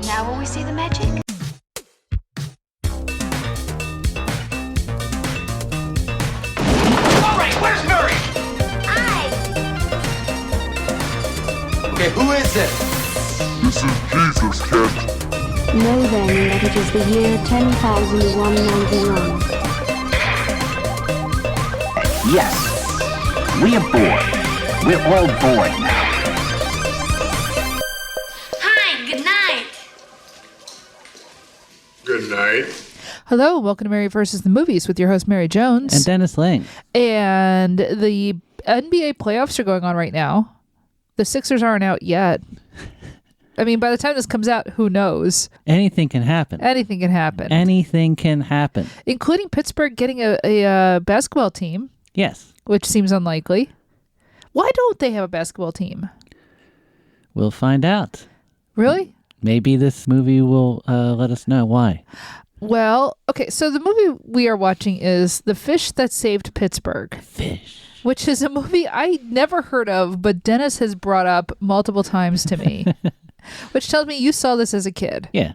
Now will we see the magic? All right, where's Murray? Okay, who is it? This is Jesus, kid. Know then that it is the year 10,191. Yes, we are bored. We're all bored now. Hi, good night. Good night. Hello, welcome to Mary versus the Movies with your host, Mary Jones. And Dennis Lang. And the NBA playoffs are going on right now. The Sixers aren't out yet. I mean, by the time this comes out, who knows? Anything can happen. Anything can happen. Anything can happen. Including Pittsburgh getting a basketball team. Yes. Which seems unlikely. Why don't they have a basketball team? We'll find out. Really? Maybe this movie will let us know why. Well, okay, so the movie we are watching is The Fish That Saved Pittsburgh. Fish. Which is a movie I never heard of, but Dennis has brought up multiple times to me. Which tells me you saw this as a kid. Yeah.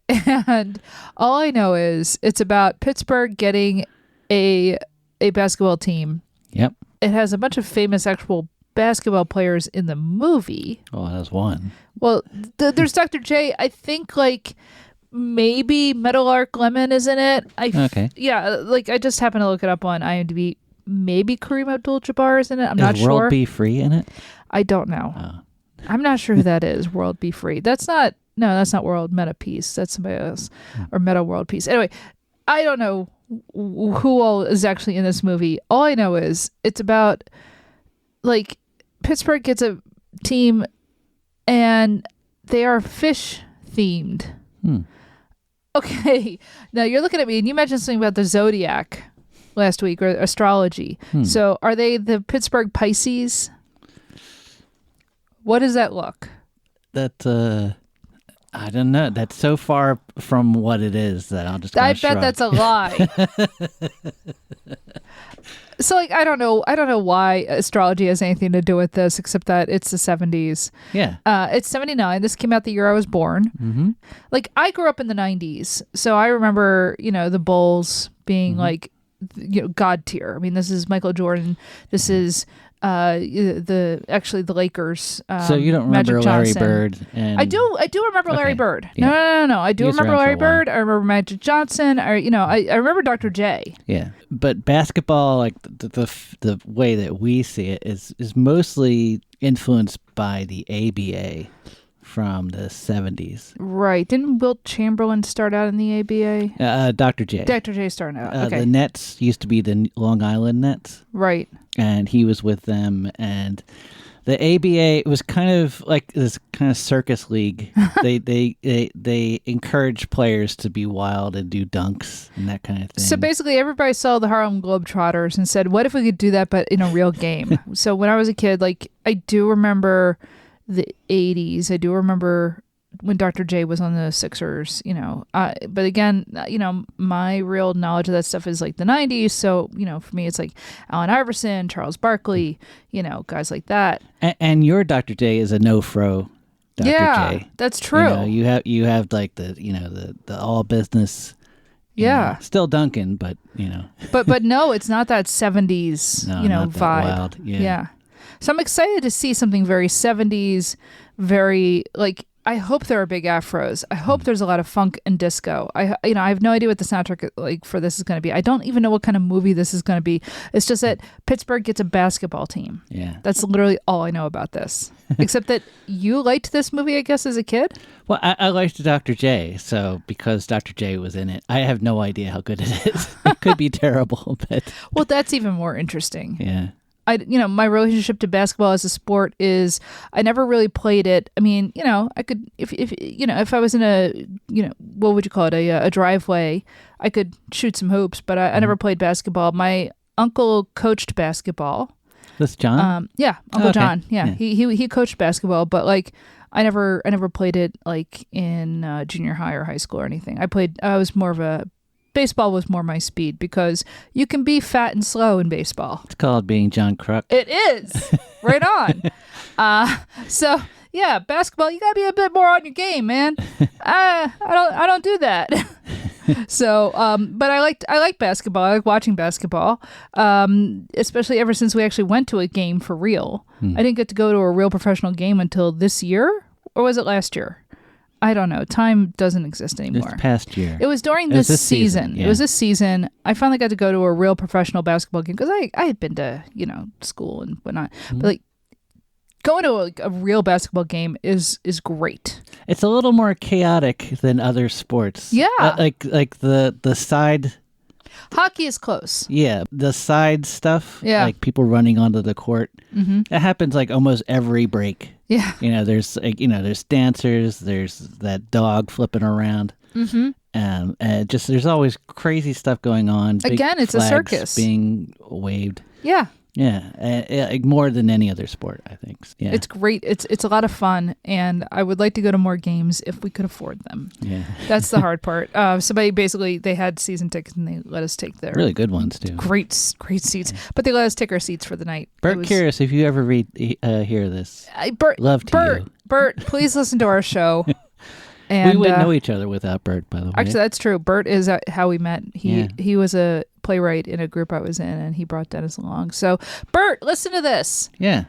And all I know is it's about Pittsburgh getting a basketball team. Yep. It has a bunch of famous actual basketball players in the movie. Oh, that's one. Well, there's Dr. J. I think like maybe Meadowlark Lemon is in it. Okay. Yeah, like I just happened to look it up on IMDb. Maybe Kareem Abdul-Jabbar is in it. I'm not sure. Is World Be Free in it? I don't know. Oh. I'm not sure who that is. World Be Free. That's not World Meta Peace. That's somebody else. Or Meta World Peace. Anyway, I don't know who all is actually in this movie. All I know is it's about like Pittsburgh gets a team and they are fish themed. Okay. Now you're looking at me and you mentioned something about the Zodiac last week or astrology. So are they the Pittsburgh Pisces? What does that look? That, I don't know. That's so far from what it is that I'll just I bet that's a lie. So, like, I don't know why astrology has anything to do with this, except that it's the 70s. Yeah. It's 79. This came out the year I was born. Mm-hmm. Like, I grew up in the 90s, so I remember, the Bulls being, like, God tier. I mean, this is Michael Jordan. This is the Lakers. So you don't remember Magic Larry Johnson. Bird? And... I do remember Larry Bird. Yeah. No. I do remember Larry Bird. I remember Magic Johnson. I remember Dr. J. Yeah, but basketball, like the way that we see it, is mostly influenced by the ABA from the 70s. Right. Didn't Wilt Chamberlain start out in the ABA? Dr. J. Dr. J started out. Okay. The Nets used to be the Long Island Nets. Right. And he was with them, and the ABA was kind of like this kind of circus league. they encourage players to be wild and do dunks and that kind of thing. So basically, everybody saw the Harlem Globetrotters and said, "What if we could do that, but in a real game?" So when I was a kid, like I do remember the 80s. I do remember when Dr. J was on the Sixers, but again, my real knowledge of that stuff is like the 90s. So, for me, it's like Allen Iverson, Charles Barkley, guys like that. And your Dr. J is a no-fro Dr. J. That's true. You have like the all business. Yeah. Still Duncan, but, But no, it's not that 70s, not vibe. That wild. Yeah. So I'm excited to see something very 70s, very like, I hope there are big afros. I hope there's a lot of funk and disco. I have no idea what the soundtrack like for this is going to be. I don't even know what kind of movie this is going to be. It's just that Pittsburgh gets a basketball team. Yeah. That's literally all I know about this. Except that you liked this movie, I guess, as a kid? Well, I liked Dr. J, so because Dr. J was in it, I have no idea how good it is. It could be terrible, but... Well, that's even more interesting. Yeah. My relationship to basketball as a sport is I never really played it. I mean, I could, if I was in a, what would you call it? A driveway, I could shoot some hoops, but I never played basketball. My uncle coached basketball. This John? Yeah. Uncle John. Yeah. Yeah. He coached basketball, but like, I never played it like in junior high or high school or anything. Baseball was more my speed because you can be fat and slow in baseball. It's called being John Kruk. It is. Right on. So Yeah, basketball, you gotta be a bit more on your game, man. I don't do that. So, but I like basketball. I like watching basketball, especially ever since we actually went to a game for real. I didn't get to go to a real professional game until this year, or was it last year? I don't know. Time doesn't exist anymore. This past year. It was during this season. Yeah. It was this season. I finally got to go to a real professional basketball game because I had been to, school and whatnot. But like going to a real basketball game is great. It's a little more chaotic than other sports. Yeah. Like the side. Hockey is close. Yeah, the side stuff. Yeah. Like people running onto the court. Mm-hmm. It happens like almost every break. Yeah. There's there's dancers. There's that dog flipping around. Mm-hmm. And there's always crazy stuff going on. Again, it's a flags circus being waved. Yeah. Yeah, more than any other sport, I think. Yeah. It's great. It's a lot of fun, and I would like to go to more games if we could afford them. Yeah. That's the hard part. Somebody basically, they had season tickets, and they let us take their really good ones too. Great seats, but they let us take our seats for the night. Bert, curious if you ever hear this. Love to you. Bert, please listen to our show. And, we wouldn't know each other without Bert, by the way. Actually, that's true. Bert is how we met. He was a playwright in a group I was in, and he brought Dennis along. So, Bert, listen to this. Yeah.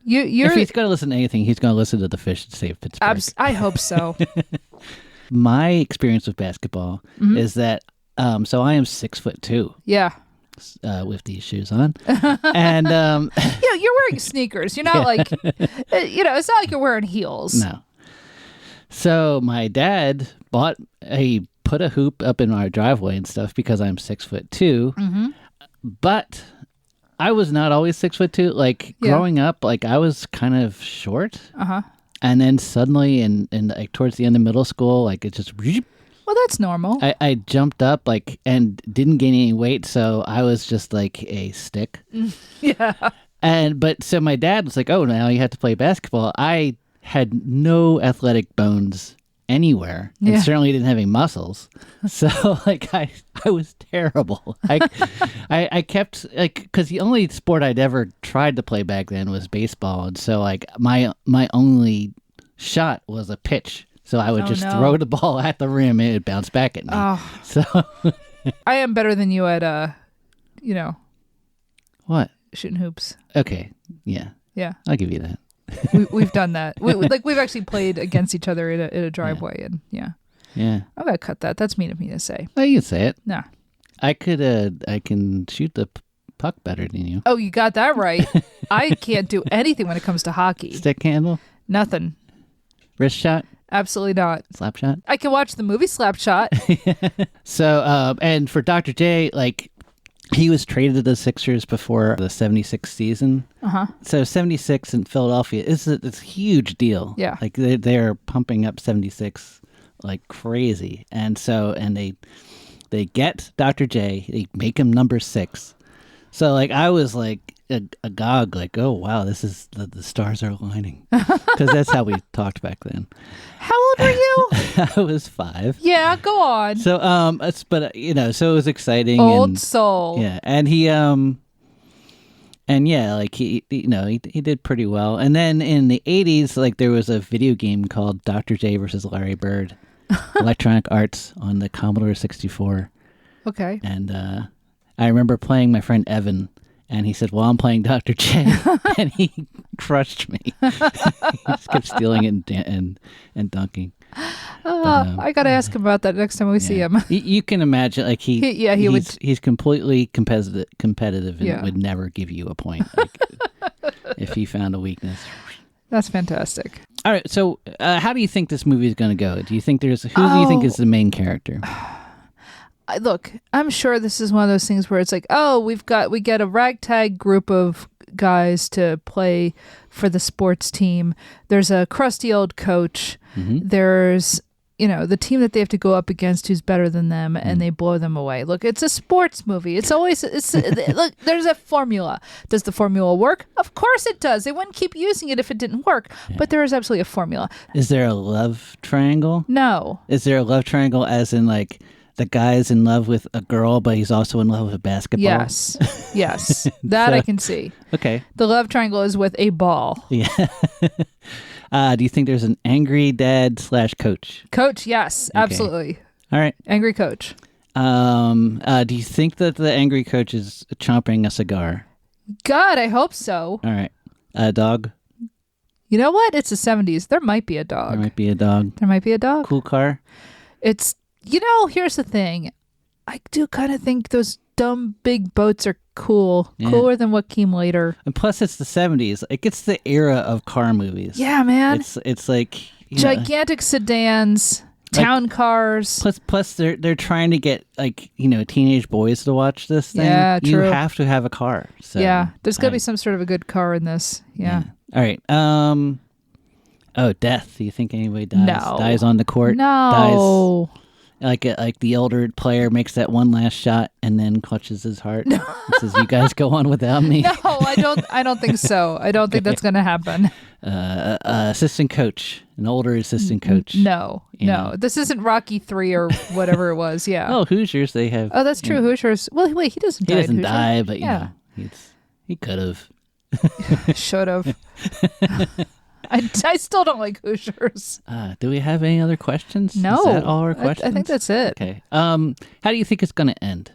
You're if he's going to listen to anything, he's going to listen to The Fish That Saved Pittsburgh. I hope so. My experience with basketball is that, so I am 6'2". Yeah. With these shoes on, and you're wearing sneakers. You're not like, it's not like you're wearing heels. No. So my dad put a hoop up in our driveway and stuff because I'm 6'2". Mm-hmm. But I was not always 6'2". Like growing up, like I was kind of short. Uh-huh. And then suddenly in like towards the end of middle school, like it just. Well, that's normal. I jumped up and didn't gain any weight, so I was just like a stick. Yeah. But so my dad was like, "Oh, now you have to play basketball." I had no athletic bones anywhere, and certainly didn't have any muscles. So like I was terrible. I kept because the only sport I'd ever tried to play back then was baseball, and so like my only shot was a pitch. So I would throw the ball at the rim and it would bounce back at me. Oh. So I am better than you at what? Shooting hoops. Okay. Yeah. Yeah. I'll give you that. We've done that. We've actually played against each other in a driveway, and yeah. I'm gonna cut that. That's mean of me to say. Well, you can say it. Nah. I can shoot the puck better than you. Oh, you got that right. I can't do anything when it comes to hockey. Stick handle? Nothing. Wrist shot? Absolutely not. Slap shot? I can watch the movie Slap Shot. So, and for Dr. J, like, he was traded to the Sixers before the 76 season. Uh-huh. So 76 in Philadelphia, it's a huge deal. Yeah. Like, they're pumping up 76 like crazy. And so, and they get Dr. J, they make him number 6. So, like, I was like, agog, like, oh wow, this is the stars are aligning, because that's how we talked back then. How old were you? I was 5. Yeah, go on. So so it was exciting. Old soul. Yeah, and he and yeah, like he did pretty well. And then in the 80s, like there was a video game called Dr. J versus Larry Bird, Electronic Arts on the Commodore 64. Okay. And I remember playing my friend Evan. And he said, well, I'm playing Dr. J. And he crushed me. He just kept stealing it and dunking. I got to ask him about that next time we see him. You can imagine, like, he's completely competitive and would never give you a point if he found a weakness. That's fantastic. All right. So how do you think this movie is going to go? Do you think do you think is the main character? Look, I'm sure this is one of those things where it's like, oh, we get a ragtag group of guys to play for the sports team. There's a crusty old coach. Mm-hmm. There's, the team that they have to go up against who's better than them, and they blow them away. Look, it's a sports movie. It's always, look, there's a formula. Does the formula work? Of course it does. They wouldn't keep using it if it didn't work. Yeah. But there is absolutely a formula. Is there a love triangle? No. Is there a love triangle as in like, the guy's in love with a girl, but he's also in love with basketball? Yes. That I can see. Okay. The love triangle is with a ball. Yeah. Do you think there's an angry dad / coach? Coach, yes, Okay. Absolutely. All right. Angry coach. Do you think that the angry coach is chomping a cigar? God, I hope so. All right. Dog? You know what? It's the 70s. There might be a dog. There might be a dog. There might be a dog. Cool car? It's, here's the thing. I do kind of think those dumb big boats are cool. Yeah. Cooler than what came later. And plus, it's the 70s. Like, it's the era of car movies. Yeah, man. It's like... you know, Gigantic sedans, town cars. Plus, they're trying to get, like, teenage boys to watch this thing. Yeah, You true. have to have a car. So, Yeah, there's got to be I- some sort of a good car in this. Yeah. All right. Death. Do you think anybody dies? No. Dies on the court? No. Dies like the older player makes that one last shot and then clutches his heart. No. Says, "You guys go on without me." No, I don't think so. I don't think that's going to happen. Assistant coach, an older assistant coach. No. Yeah. This isn't Rocky 3 or whatever it was. Yeah. Oh, Hoosiers. They have. Oh, that's true. Hoosiers. Well, wait, he doesn't He die. in doesn't Hoosiers. die, but yeah, he could have. should have. I still don't like Hoosiers. Do we have any other questions? No. Is that all our questions? I think that's it. Okay. How do you think it's going to end?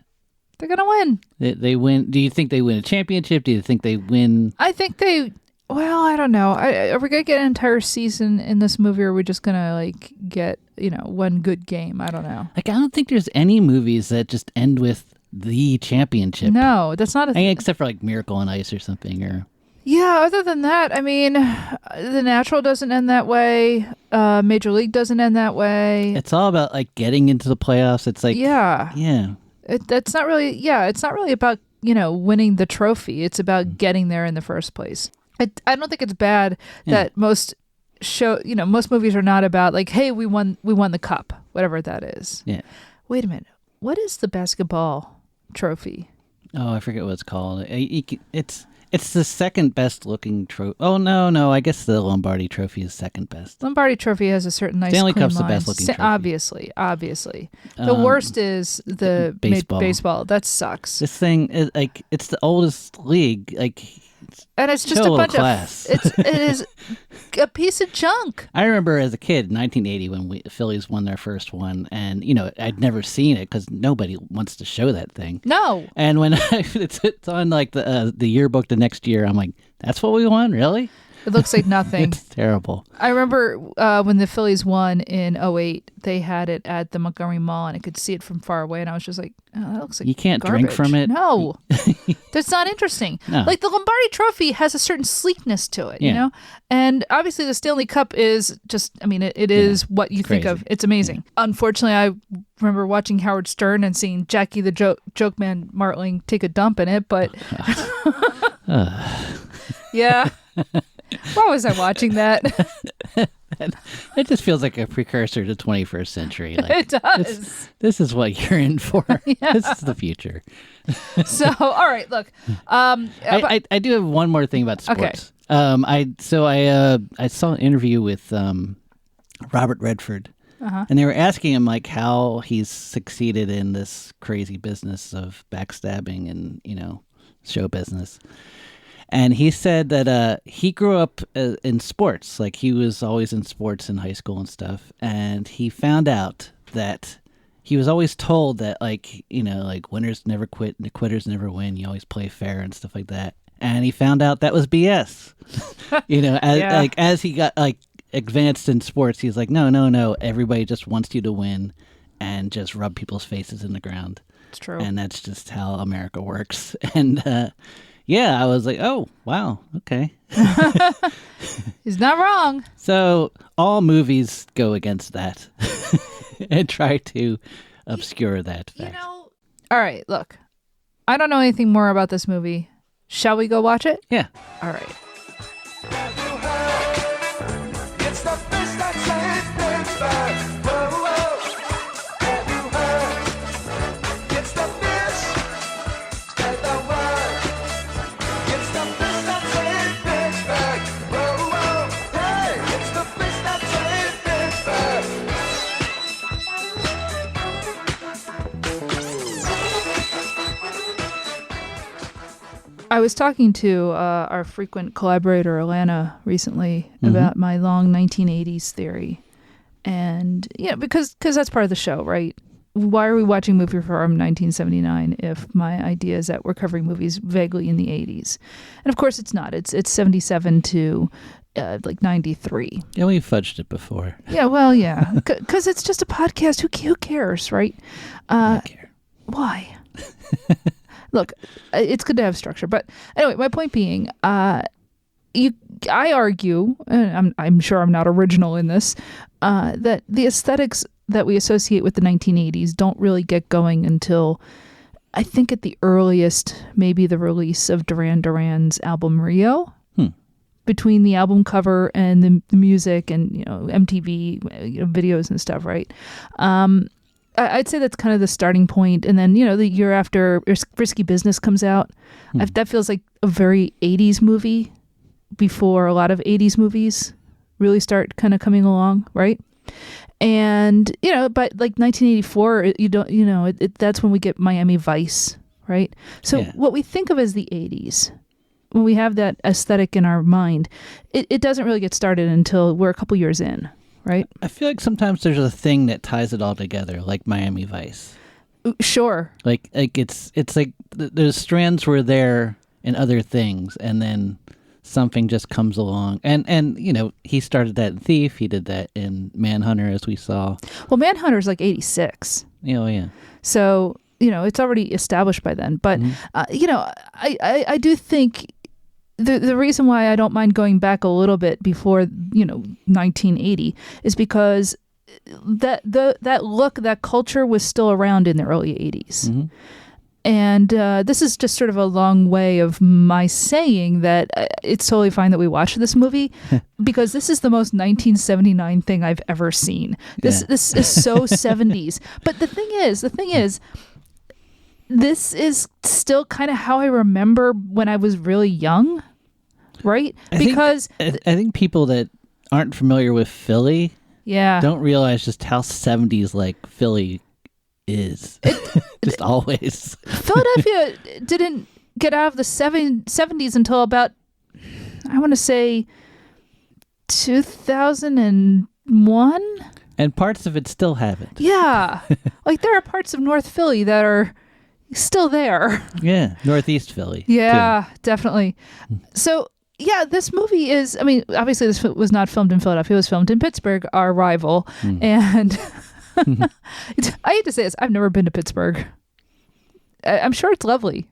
They're gonna win. They win. Do you think they win a championship? Do you think they win? I think they. Well, I don't know. Are we gonna get an entire season in this movie, or are we just gonna get one good game? I don't know. Like, I don't think there's any movies that just end with the championship. No, that's not a I mean, except for like Miracle on Ice or something. Or Yeah, other than that, I mean, The Natural doesn't end that way. Major League doesn't end that way. it's all about like getting into the playoffs. It's like Yeah. yeah. It's not really, it's not really about, winning the trophy. It's about getting there in the first place. I don't think it's bad that most movies are not about like, hey, we won the cup, whatever that is. Yeah. Wait a minute. What is the basketball trophy? Oh, I forget what it's called. It's the second best looking trophy. Oh no! I guess the Lombardi Trophy is second best. Lombardi Trophy has a certain nice Stanley clean Cup's the line. best looking trophy. Obviously. The worst is the baseball. That sucks. This thing is like it's the oldest league. Like, And it's just show a a little bunch class. of it is a piece of junk. I remember as a kid, 1980, when the Phillies won their first one, and I'd never seen it because nobody wants to show that thing. No. And when it's on like the yearbook the next year, I'm like, that's what we won, really? It looks like nothing. It's terrible. I remember when the Phillies won in 2008, they had it at the Montgomery Mall, and I could see it from far away, and I was just like, oh, that looks like You can't drink garbage. from it. No. That's not interesting. No. Like the Lombardi Trophy has a certain sleekness to it, Yeah. And obviously the Stanley Cup is just, I mean, it is what you think crazy. of. It's amazing. Unfortunately, I remember watching Howard Stern and seeing Jackie the Joke Man Martling take a dump in it, but yeah. Why was I watching that? It just feels like a precursor to 21st century. Like, It does. This is what you're in for. This is the future. So, all right, look. I do have one more thing about Okay. sports. I saw an interview with Robert Redford, and they were asking him like how he's succeeded in this crazy business of backstabbing and show business. And he said that he grew up in sports, like he was always in sports in high school and stuff. And he found out that he was always told that like winners never quit and the quitters never win. You always play fair and stuff like that. And he found out that was BS. As he got like advanced in sports, he's like, no. Everybody just wants you to win and just rub people's faces in the ground. It's true. And that's just how America works. And yeah, I was like, oh, wow, okay. He's not wrong. So all movies go against that and try to obscure that fact. All right, look. I don't know anything more about this movie. Shall we go watch it? Yeah. All right. It's the fish that saved Pittsburgh. Whoa, whoa. Have you heard? It's the fish. Spread the word. It's the fish that saved Pittsburgh. Whoa, whoa. Hey, it's the fish that saved Pittsburgh. I was talking to our frequent collaborator, Alana, recently about my long 1980s theory. And, because that's part of the show, right? Why are we watching movie from 1979 if my idea is that we're covering movies vaguely in the 80s? And, of course, it's not. It's 77 to, 93. Yeah, we fudged it before. Yeah, well, yeah. Because it's just a podcast. Who cares, right? I care. Why? Look, it's good to have structure. But anyway, my point being, I argue, and I'm sure I'm not original in this, that the aesthetics that we associate with the 1980s don't really get going until, I think at the earliest, maybe the release of Duran Duran's album Rio. Between the album cover and the music and, MTV videos and stuff, right? I'd say that's kind of the starting point. And then, the year after Risky Business comes out, that feels like a very 80s movie before a lot of 80s movies really start kind of coming along, right? And, but like 1984, that's when we get Miami Vice, right? So what we think of as the 80s, when we have that aesthetic in our mind, it doesn't really get started until we're a couple years in, right? I feel like sometimes there's a thing that ties it all together, like Miami Vice. Sure. Like it's like the strands were there in other things, and then something just comes along. And he started that in Thief. He did that in Manhunter, as we saw. Well, Manhunter's like 86. Yeah. So, it's already established by then. But, I do think the reason why I don't mind going back a little bit before, 1980 is because that look, that culture was still around in the early 80s. And this is just sort of a long way of my saying that it's totally fine that we watch this movie because this is the most 1979 thing I've ever seen. This is so 70s. But the thing is, this is still kind of how I remember when I was really young, right? I think people that aren't familiar with Philly don't realize just how 70s like Philly is. Just always. Philadelphia didn't get out of the 70s until about, I want to say, 2001. And parts of it still haven't. Yeah. Like there are parts of North Philly that are still there. Yeah. Northeast Philly. Yeah, definitely. So, yeah, this movie is, obviously this was not filmed in Philadelphia. It was filmed in Pittsburgh, our rival. And I hate to say this, I've never been to Pittsburgh. I'm sure it's lovely.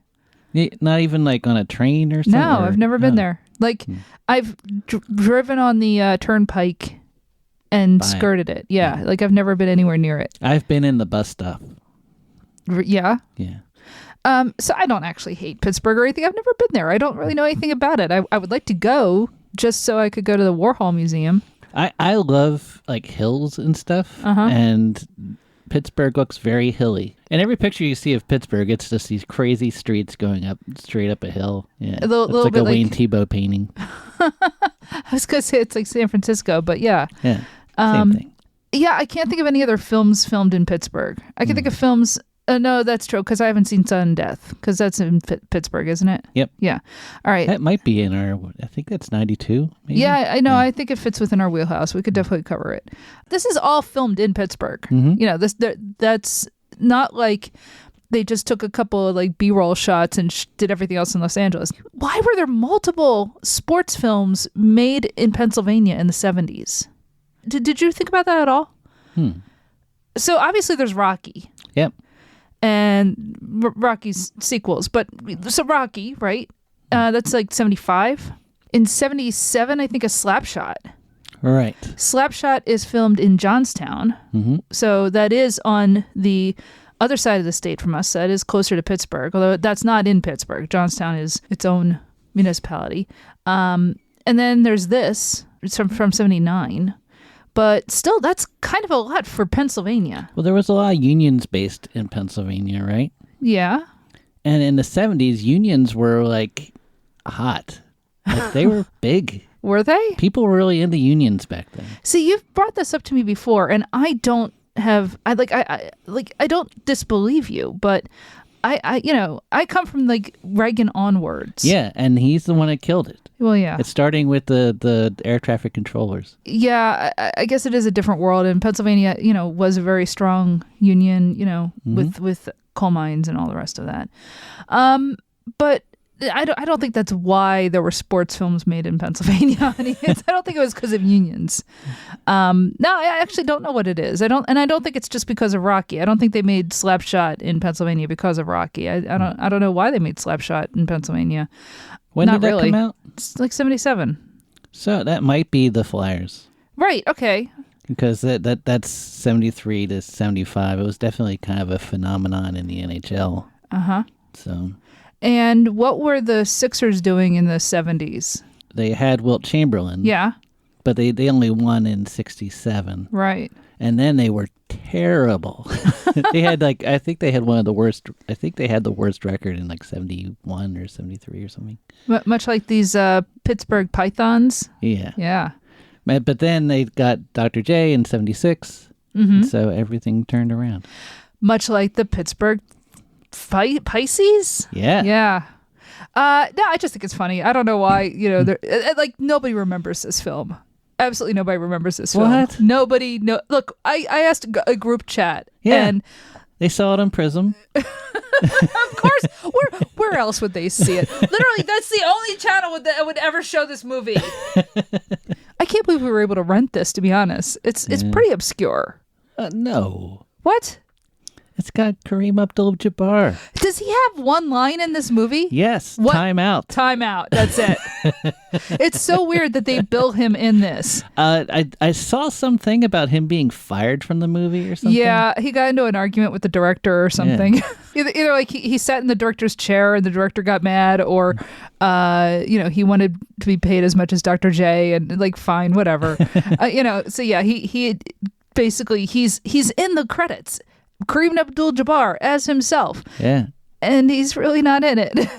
Not even like on a train or something? No, I've never been there. Like, I've driven on the turnpike and skirted it. Yeah, like I've never been anywhere near it. I've been in the bus stop. Yeah? Yeah. So I don't actually hate Pittsburgh or anything. I've never been there. I don't really know anything about it. I would like to go just so I could go to the Warhol Museum. I love like hills and stuff, and Pittsburgh looks very hilly. And every picture you see of Pittsburgh, it's just these crazy streets going up straight up a hill. Yeah, it's like a Wayne Thiebaud painting. I was gonna say it's like San Francisco, but yeah, same thing. Yeah, I can't think of any other films filmed in Pittsburgh. I can think of films. No, that's true, because I haven't seen Sudden Death, because that's in Pittsburgh, isn't it? Yep. Yeah. All right. That might be in our, I think that's 92, maybe? Yeah, I know. Yeah. I think it fits within our wheelhouse. We could definitely cover it. This is all filmed in Pittsburgh. That's not like they just took a couple of like B-roll shots and did everything else in Los Angeles. Why were there multiple sports films made in Pennsylvania in the 70s? Did you think about that at all? So obviously there's Rocky. Yep. And Rocky's sequels. But so Rocky, right? That's like 75. In 77, I think a Slapshot. Right. Slapshot is filmed in Johnstown. So that is on the other side of the state from us. That is closer to Pittsburgh, although that's not in Pittsburgh. Johnstown is its own municipality. And then there's this. It's from 79. But still, that's kind of a lot for Pennsylvania. Well, there was a lot of unions based in Pennsylvania, right? Yeah. And in the 70s, unions were like hot. Like, they were big. Were they? People were really into unions back then. See, you've brought this up to me before, and I don't disbelieve you, but I come from like Reagan onwards. Yeah, and he's the one that killed it. Well, yeah. It's starting with the air traffic controllers. Yeah, I guess it is a different world. And Pennsylvania, was a very strong union, with coal mines and all the rest of that. But I don't think that's why there were sports films made in Pennsylvania. I don't think it was because of unions. No, I actually don't know what it is. I don't think it's just because of Rocky. I don't think they made Slapshot in Pennsylvania because of Rocky. I don't know why they made Slapshot in Pennsylvania. When Not did that really. come out? It's like 1977. So that might be the Flyers. Right. Okay. Because that's 1973 to 1975. It was definitely kind of a phenomenon in the NHL. Uh-huh. So. And what were the Sixers doing in the 1970s? They had Wilt Chamberlain. Yeah. But they only won in 1967. Right. And then they were terrible. They had I think they had the worst record in 71 or 73 or something. Much like these Pittsburgh Pythons. Yeah. Yeah. But then they got Dr. J in 1976. Mm-hmm. So everything turned around. Much like the Pittsburgh Pisces? Yeah. Yeah. No, I just think it's funny. I don't know why, nobody remembers this film. Absolutely nobody remembers this film. What? Nobody. No. Look, I asked a group chat. Yeah. And they saw it on Prism. of course, where else would they see it? Literally, that's the only channel that would ever show this movie. I can't believe we were able to rent this, to be honest. It's pretty obscure. No. What? It's got Kareem Abdul-Jabbar. Does he have one line in this movie? Yes. What? Time out. Time out. That's it. It's so weird that they bill him in this. I saw something about him being fired from the movie or something. Yeah, he got into an argument with the director or something. Yeah. either like he sat in the director's chair and the director got mad, or he wanted to be paid as much as Dr. J, and fine, whatever. So yeah, he basically he's in the credits. Kareem Abdul-Jabbar as himself. Yeah. And he's really not in it.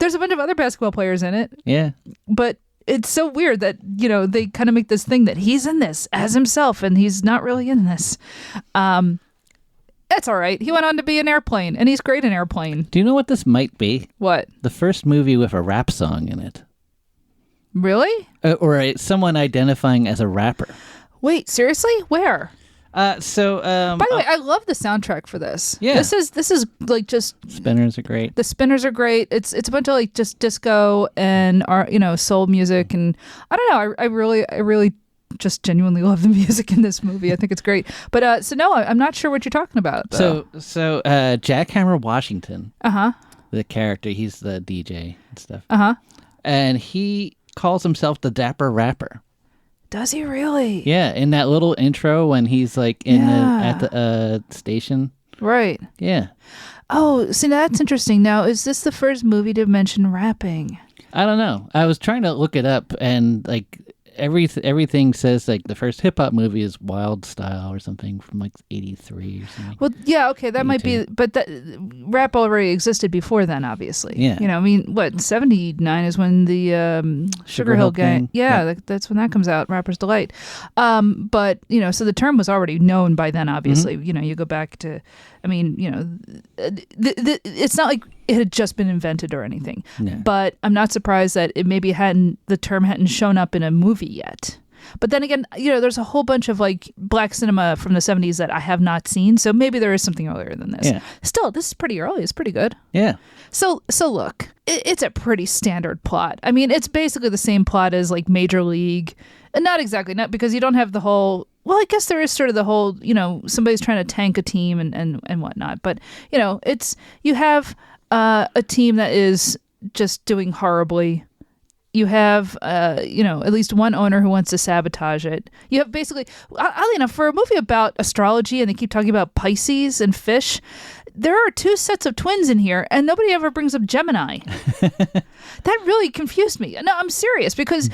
There's a bunch of other basketball players in it. Yeah. But it's so weird that, they kind of make this thing that he's in this as himself and he's not really in this. That's all right. He went on to be an Airplane, and he's great in Airplane. Do you know what this might be? What? The first movie with a rap song in it. Really? Or someone identifying as a rapper. Wait, seriously? Where? By the way, I love the soundtrack for this. Yeah. This is just Spinners are great. The Spinners are great. It's a bunch of just disco and soul music, and I don't know. I really just genuinely love the music in this movie. I think it's great. But no, I'm not sure what you're talking about. Though. So Jackhammer Washington. Uh-huh. The character, he's the DJ and stuff. Uh-huh. And he calls himself the Dapper Rapper. Does he really? Yeah, in that little intro when he's at the station. Right. Yeah. Oh, see, that's interesting. Now, is this the first movie to mention rapping? I don't know. I was trying to look it up, and everything says the first hip hop movie is Wild Style or something from 83 or something. Well, yeah, okay, that 82. Might be, but rap already existed before then, obviously. Yeah. 79 is when the Sugar Hill Gang. Yeah, that's when that comes out, Rapper's Delight. But, so the term was already known by then, obviously. Mm-hmm. You go back to, it's not like it had just been invented or anything. No. But I'm not surprised that the term hadn't shown up in a movie yet. But then again, there's a whole bunch of black cinema from the 70s that I have not seen, so maybe there is something earlier than this. Yeah. Still, this is pretty early. It's pretty good. Yeah. So look, it's a pretty standard plot. It's basically the same plot as Major League, and not exactly, not because you don't have the whole. Well, I guess there is sort of the whole, somebody's trying to tank a team and whatnot. But you have a team that is just doing horribly. You have, at least one owner who wants to sabotage it. You have basically, oddly enough, for a movie about astrology, and they keep talking about Pisces and fish, there are two sets of twins in here, and nobody ever brings up Gemini. That really confused me. No, I'm serious, because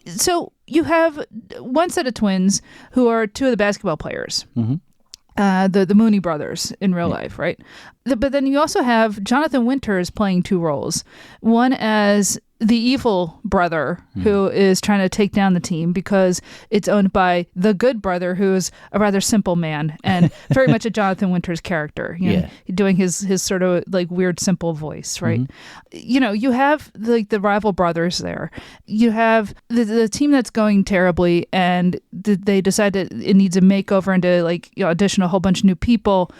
so you have one set of twins who are two of the basketball players. Mm-hmm. The Mooney brothers in real life, right? But then you also have Jonathan Winters playing two roles. One as the evil brother who is trying to take down the team because it's owned by the good brother, who is a rather simple man and very much a Jonathan Winters character, you know, doing his sort of like weird simple voice, right? You know, you have like the rival brothers there. You have the team that's going terribly, and they decide that it needs a makeover and to like, you know, audition a whole bunch of new people.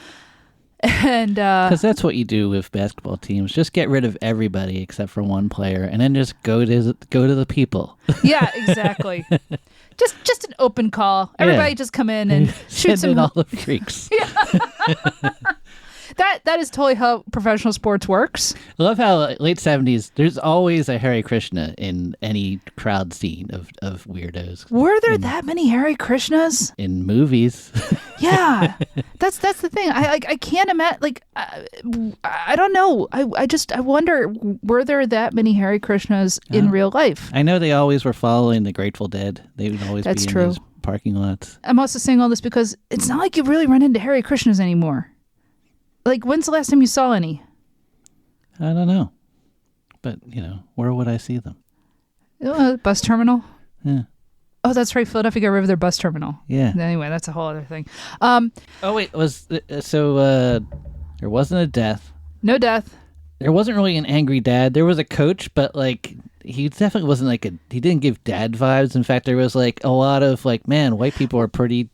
And because that's what you do with basketball teams, just get rid of everybody except for one player, and then just go to the people. Yeah, exactly. just an open call. Everybody just come in and shoot Send in some. all the freaks. That is totally how professional sports works. I love how late 70s, there's always a Hare Krishna in any crowd scene of weirdos. Were there that many Hare Krishnas? In movies. Yeah, that's the thing. I can't imagine. Like, I don't know. I wonder, were there that many Hare Krishnas in real life? I know they always were following the Grateful Dead. They would always That's be true. in those parking lots. I'm also saying all this because it's not like you really run into Hare Krishnas anymore. Like, when's the last time you saw any? I don't know. But, you know, where would I see them? Bus terminal? Yeah. Oh, that's right. Philadelphia got rid of their bus terminal. Yeah. Anyway, that's a whole other thing. Oh, wait. There wasn't a death. No death. There wasn't really an angry dad. There was a coach, but, like, he definitely wasn't like he didn't give dad vibes. In fact, there was, like, a lot of, like, man, white people are pretty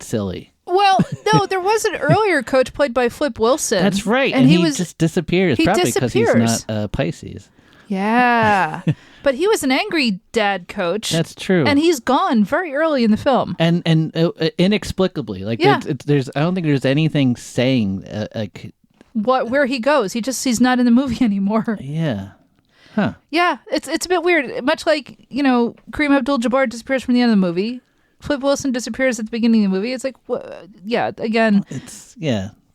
silly. Well, no, there was an earlier coach played by Flip Wilson. That's right. And he just disappears. he Probably because he's disappears. not Pisces. Yeah. But he was an angry dad coach. That's true. And he's gone very early in the film. And inexplicably. Like, Yeah. there's I don't think there's anything saying, like... Where he goes. He's not in the movie anymore. Yeah. Huh. Yeah, it's a bit weird. Much like, you know, Kareem Abdul-Jabbar disappears from the end of the movie. Flip Wilson disappears at the beginning of the movie. It's like, yeah, again. It's,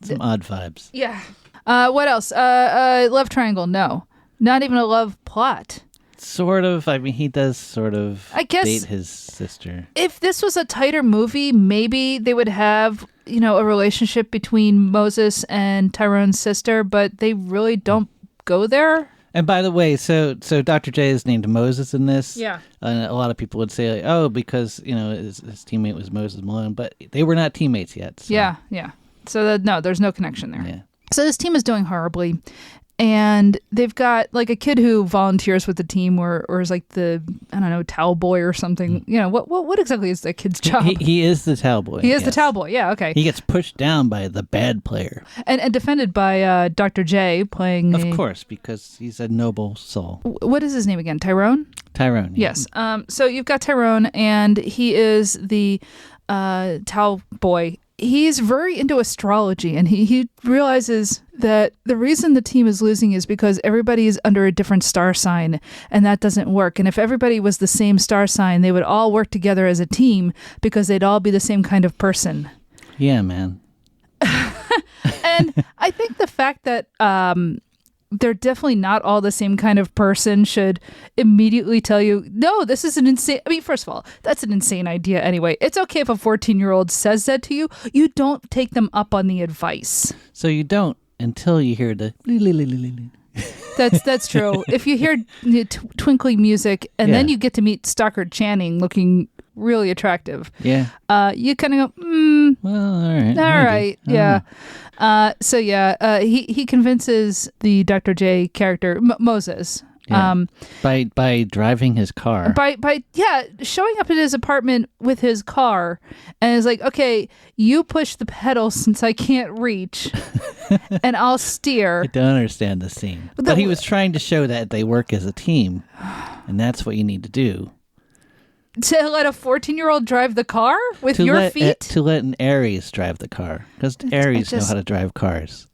some odd vibes. Yeah. What else? Love triangle, no. Not even a love plot. Sort of. I mean, he does sort of I guess date his sister. If this was a tighter movie, maybe they would have, you know, a relationship between Moses and Tyrone's sister, but they really don't go there. And by the way, so Dr. J is named Moses in this. Yeah. And a lot of people would say, like, oh, because, you know, his teammate was Moses Malone, but they were not teammates yet. So. Yeah. So no, there's no connection there. Yeah. So this team is doing horribly. And they've got like a kid who volunteers with the team or is like the, I don't know, towel boy or something. You know, what exactly is that kid's job? He is the towel boy. He is the towel boy. Yeah, okay. He gets pushed down by the bad player. And defended by Dr. J playing... Of course, because he's a noble soul. What is his name again? Tyrone? Tyrone. Yeah. Yes. So you've got Tyrone, and he is the towel boy. He's very into astrology, and he realizes that the reason the team is losing is because everybody is under a different star sign, and that doesn't work. And if everybody was the same star sign, they would all work together as a team because they'd all be the same kind of person. Yeah, man. And I think the fact that they're definitely not all the same kind of person should immediately tell you, no, this is an insane... I mean, first of all, that's an insane idea anyway. It's okay if a 14-year-old says that to you. You don't take them up on the advice. So you don't until you hear the... That's true. If you hear twinkling music and then you get to meet Stockard Channing looking really attractive. Yeah. You kind of go, well, all right. all right. Yeah. He convinces the Dr. J character, Moses. Yeah. By driving his car. By showing up at his apartment with his car and is like, okay, you push the pedal since I can't reach and I'll steer. I don't understand the scene. But he was trying to show that they work as a team, and that's what you need to do. To let a 14-year-old drive the car with your feet? To let an Aries drive the car. Because Aries know how to drive cars.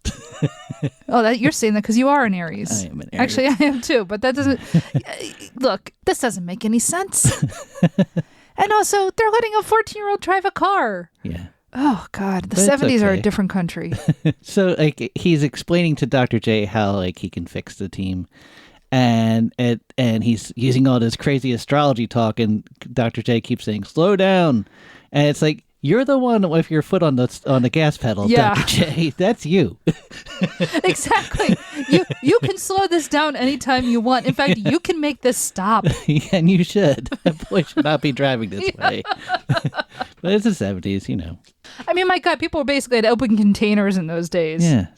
Oh, you're saying that because you are an Aries. I am an Aries. Actually, I am too, but that doesn't... Look, this doesn't make any sense. And also, they're letting a 14-year-old drive a car. Yeah. Oh, God. The But it's 70s are a okay. different country. So, like, he's explaining to Dr. J how, like, he can fix the team. And he's using all this crazy astrology talk, and Dr. J keeps saying, slow down. And it's like, You're the one with your foot on the gas pedal, Yeah. Dr. J. That's you. Exactly. You can slow this down anytime you want. In fact, you can make this stop. And you should. A boy should not be driving this way. But it's the 70s, you know. I mean, my God, people were basically at open containers in those days. Yeah.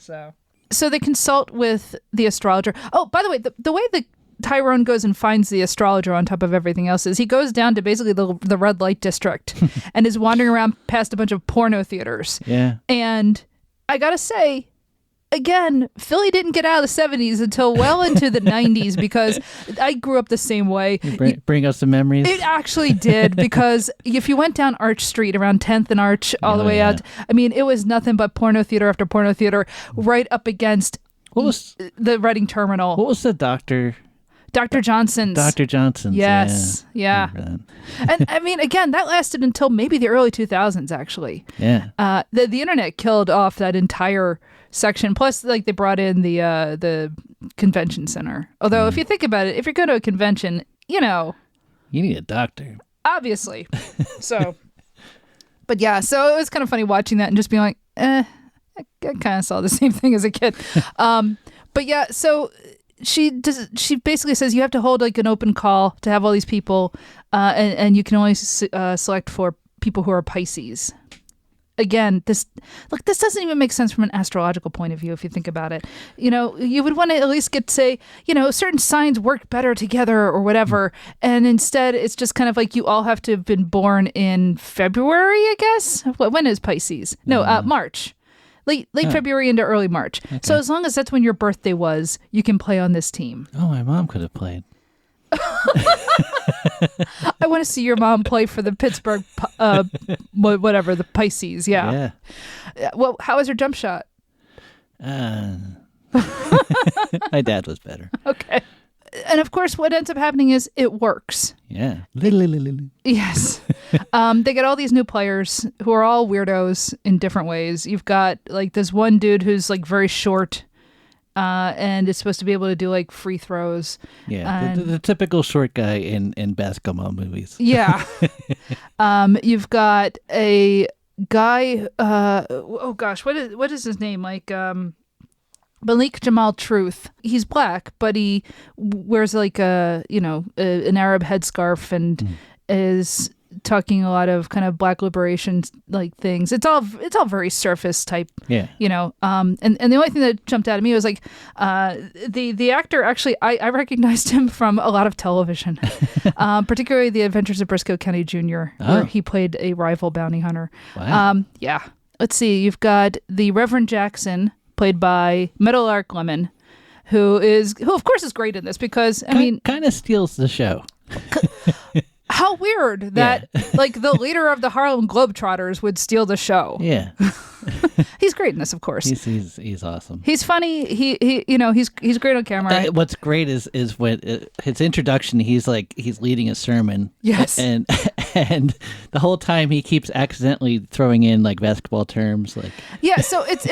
So they consult with the astrologer. Oh, by the way, the way the Tyrone goes and finds the astrologer on top of everything else is he goes down to basically the red light district and is wandering around past a bunch of porno theaters. Yeah. And I gotta say, again, Philly didn't get out of the 70s until well into the 90s because I grew up the same way. Bring us some memories. It actually did, because if you went down Arch Street around 10th and Arch all the way out, I mean, it was nothing but porno theater after porno theater right up against the Reading Terminal. What was the Dr. Johnson's. Dr. Johnson's. Yes. Yeah. And I mean, again, that lasted until maybe the early 2000s, actually. Yeah. The internet killed off that entire section. Plus, like, they brought in the convention center. Although, if you think about it, if you're going to a convention, you know, you need a doctor. Obviously. So, but yeah, so it was kind of funny watching that and just being like, I kind of saw the same thing as a kid. But yeah, so she basically says you have to hold like an open call to have all these people, and you can only select for people who are Pisces. Again, this doesn't even make sense from an astrological point of view if you think about it. You know, you would want to at least get to say, you know, certain signs work better together or whatever. And instead, it's just kind of like you all have to have been born in February, I guess. When is Pisces? No, March. Late February into early March. Okay. So as long as that's when your birthday was, you can play on this team. Oh, my mom could have played. I want to see your mom play for the Pittsburgh, whatever, the Pisces. Yeah. Well, how was her jump shot? My dad was better. Okay. And of course, what ends up happening is it works. Yeah. Yes. They get all these new players who are all weirdos in different ways. You've got like this one dude who's like very short. And is supposed to be able to do like free throws. Yeah, the typical short guy in basketball movies. Yeah. You've got a guy. Oh gosh, what is his name? Like Malik Jamal Truth. He's black, but he wears like an Arab headscarf and is talking a lot of kind of black liberation like things. It's all very surface type. Yeah. You know. And the only thing that jumped out at me was like the actor actually I recognized him from a lot of television. Particularly The Adventures of Briscoe County Jr. where he played a rival bounty hunter. Wow. Yeah. Let's see. You've got the Reverend Jackson, played by Meadowlark Lemon, who of course is great in this because I mean kind of steals the show. How weird that like the leader of the Harlem Globetrotters would steal the show. Yeah. He's great in this, of course. He's awesome. He's funny. He's great on camera. What's great is when his introduction, he's leading a sermon. Yes. And the whole time he keeps accidentally throwing in like basketball terms like. Yeah, so it's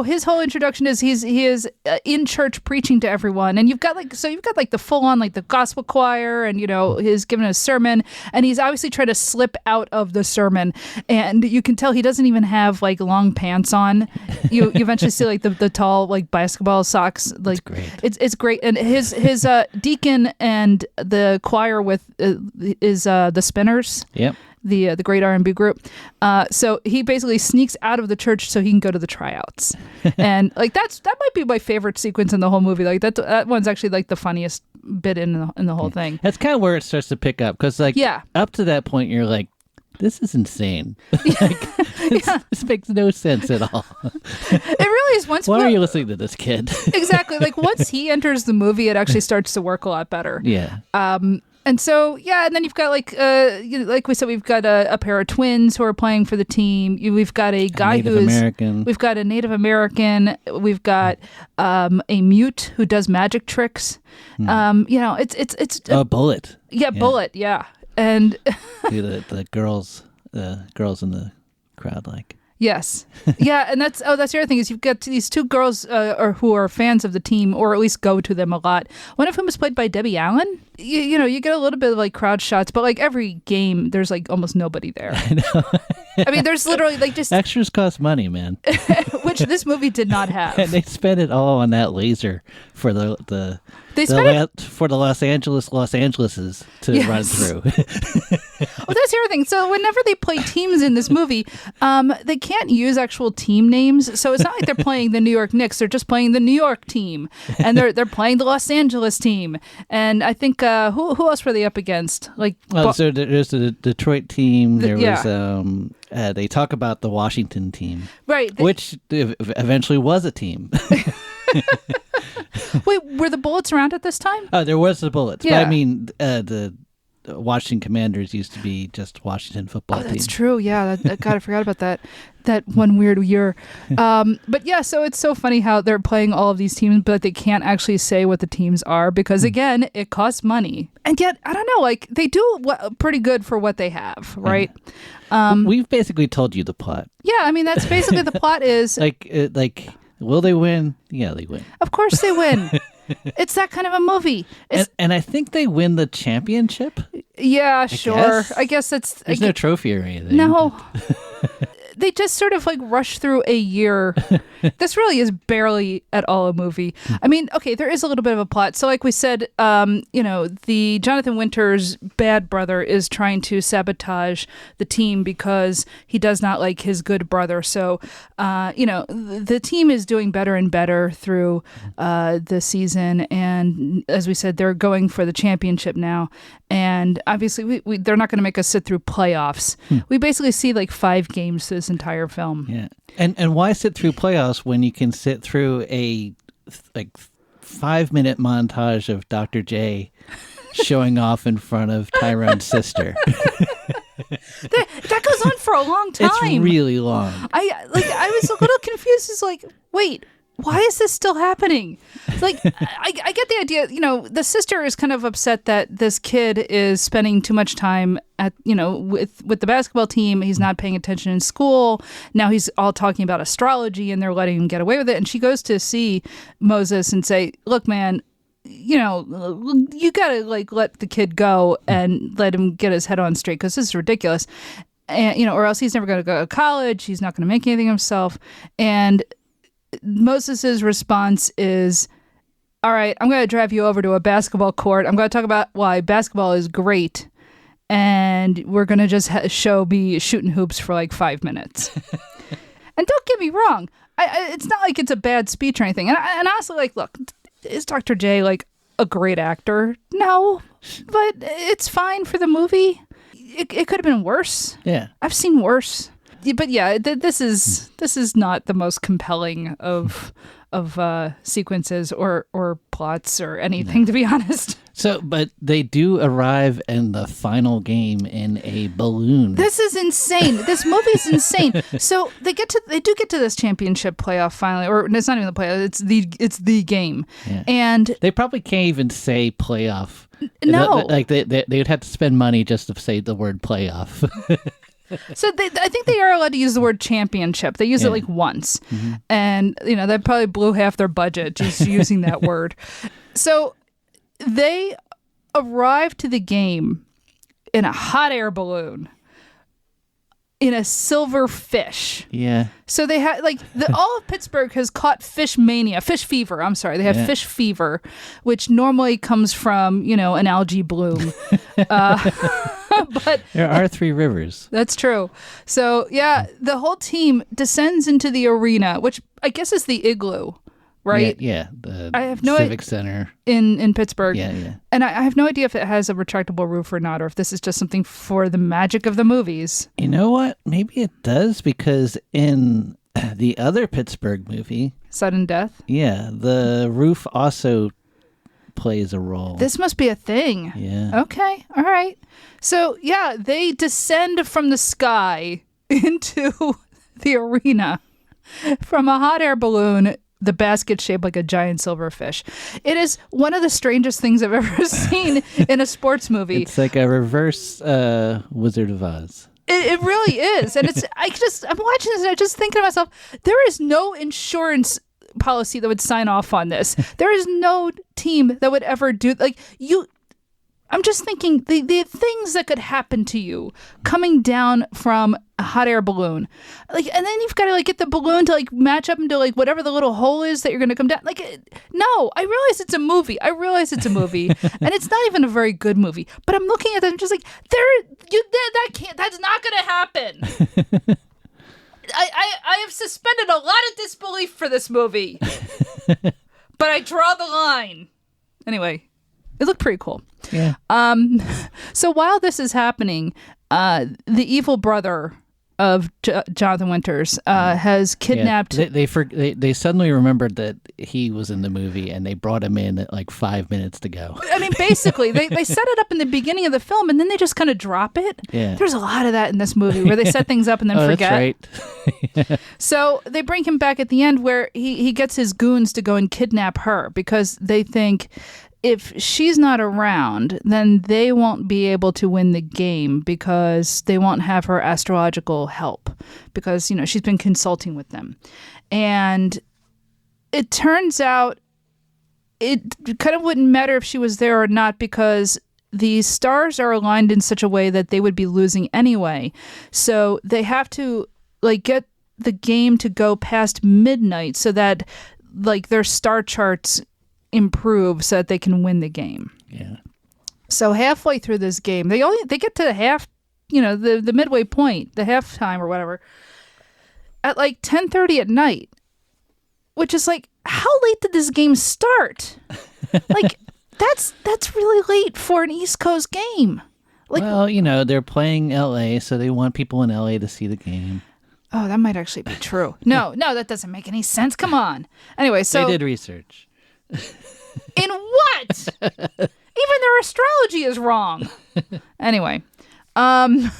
his whole introduction is he is in church preaching to everyone, and you've got the full on like the gospel choir, and he's giving a sermon, and he's obviously trying to slip out of the sermon, and you can tell he doesn't even have like long pants on. You eventually see like the tall like basketball socks. Like it's great, and his deacon and the choir with is the Spinners. Yep. The great R&B group. So he basically sneaks out of the church so he can go to the tryouts. And like that might be my favorite sequence in the whole movie. Like that one's actually like the funniest bit in the whole thing. That's kind of where it starts to pick up because like up to that point you're like, this is insane. This makes no sense at all. It really is. Why are you listening to this kid? Exactly. Like once he enters the movie, it actually starts to work a lot better. Yeah. And so, and then you've got like we said, we've got a pair of twins who are playing for the teim. We've got a guy American. We've got a Native American. We've got a mute who does magic tricks. It's a Bullet. Yeah, Bullet. Yeah, and the girls in the crowd like. Yes. Yeah, and that's the other thing is you've got these two girls who are fans of the team, or at least go to them a lot. One of whom is played by Debbie Allen. You get a little bit of like crowd shots, but like every game, there's like almost nobody there. I know. I mean, there's literally like just Extras cost money, man. which this movie did not have. And they spent it all on that laser for They spent it. for the Los Angeleses to Yes. run through. Well, that's the other thing. So whenever they play teams in this movie, they can't use actual team names. So it's not like they're playing the New York Knicks. They're just playing the New York team, and they're playing the Los Angeles team. And I think who else were they up against? Like, So there's the Detroit team. There yeah. was they talk about the Washington team, right? which eventually was a team. Wait, were the Bullets around at this time? Oh, there was the Bullets, Yeah. but I mean the Washington Commanders used to be just Washington football Oh, team. that's true. Yeah, God, I forgot about that one weird year. But yeah, so it's so funny how they're playing all of these teams, but they can't actually say what the teams are because again, it costs money. And yet, I don't know, like they do pretty good for what they have, right? We've basically told you the plot. Yeah, I mean that's basically the plot is. Like, will they win? Yeah, they win. Of course they win. It's that kind of a movie. And I think they win the championship. Yeah, sure. guess. I guess that's. There's no trophy or anything. No. They just sort of like rush through a year. This really is barely at all a movie. I mean, okay, there is a little bit of a plot. So like we said, the Jonathan Winters' bad brother is trying to sabotage the team because he does not like his good brother. So, the team is doing better and better through the season. And as we said, they're going for the championship now. And obviously, they're not going to make us sit through playoffs. We basically see like 5 games through this entire film. Yeah, and why sit through playoffs when you can sit through a 5-minute montage of Dr. J showing off in front of Tyrone's sister? That goes on for a long time. It's really long. I was a little confused. It's like, wait, why is this still happening? Like, I get the idea. The sister is kind of upset that this kid is spending too much time at with the basketball team. He's not paying attention in school. Now he's all talking about astrology, and they're letting him get away with it. And she goes to see Moses and say, "Look, man, you gotta like let the kid go and let him get his head on straight because this is ridiculous, and or else he's never going to go to college. He's not going to make anything of himself." And Moses's response is, "All right, I'm going to drive you over to a basketball court. I'm going to talk about why basketball is great, and we're going to just show me shooting hoops for like 5 minutes." And don't get me wrong, it's not like it's a bad speech or anything. And honestly, like, look, is Dr. J like a great actor? No, but it's fine for the movie. It could have been worse. Yeah, I've seen worse. But yeah, this is not the most compelling of sequences or plots or anything, to be honest. So, but they do arrive in the final game in a balloon. This is insane. This movie is insane. So they do get to this championship playoff finally, or it's not even the playoff. It's the game, Yeah. and They probably can't even say playoff. No. Like they would have to spend money just to say the word playoff. so I think they are allowed to use the word championship. They use it like once, and that probably blew half their budget just using that word. So they arrived to the game in a hot air balloon in a silver fish. Yeah. So they had all of Pittsburgh has caught fish mania, fish fever. I'm sorry, they have fish fever, which normally comes from an algae bloom. But There are 3 rivers. that's true. So yeah, the whole team descends into the arena, which I guess is the Igloo, right? Yeah. The I have no Civic Center. In Pittsburgh. Yeah. And I have no idea if it has a retractable roof or not, or if this is just something for the magic of the movies. You know what? Maybe it does, because in the other Pittsburgh movie, Sudden death. yeah, the roof also plays a role. This must be a thing. Yeah. Okay. All right. So yeah, they descend from the sky into the arena from a hot air balloon, the basket shaped like a giant silverfish. It is one of the strangest things I've ever seen in a sports movie. It's like a reverse Wizard of Oz. It really is. And I'm watching this and I'm just thinking to myself, there is no insurance policy that would sign off on this. There is no team that would ever do I'm just thinking the things that could happen to you coming down from a hot air balloon. Like, and then you've got to like get the balloon to like match up into like whatever the little hole is that you're going to come down. Like, no, I realize it's a movie. And it's not even a very good movie. But I'm looking at that and just like, that's not going to happen. I have suspended a lot of disbelief for this movie. But I draw the line. Anyway, it looked pretty cool. Yeah. So while this is happening, the evil brother of Jonathan Winters has kidnapped. Yeah. They suddenly remembered that he was in the movie, and they brought him in at like 5 minutes to go. I mean, basically, they set it up in the beginning of the film, and then they just kind of drop it. Yeah. There's a lot of that in this movie where they set things up and then forget. That's right. So they bring him back at the end where he gets his goons to go and kidnap her because they think if she's not around, then they won't be able to win the game because they won't have her astrological help because, you know, she's been consulting with them. And it turns out it kind of wouldn't matter if she was there or not because the stars are aligned in such a way that they would be losing anyway. So they have to like get the game to go past midnight so that like their star charts improve so that they can win the game. Yeah. So halfway through this game, they get to the half, you know, the midway point, the halftime or whatever, at like 10:30 at night, which is like, how late did this game start? Like, that's really late for an East Coast game. Like, well, you know, they're playing LA, so they want people in LA to see the game. Oh, that might actually be true. No, that doesn't make any sense. Come on. Anyway, so they did research. In what? Even their astrology is wrong. Anyway, no,